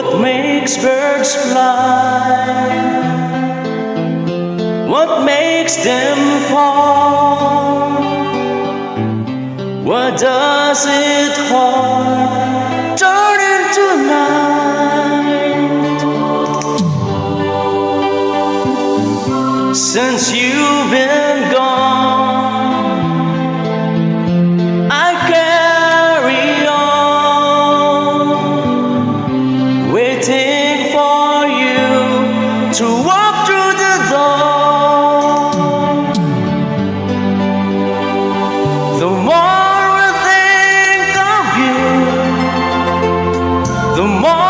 What makes birds fly? What makes them fall? What does it hold? Turn into night. Since you've been gone, I carry on, waiting for you to walk.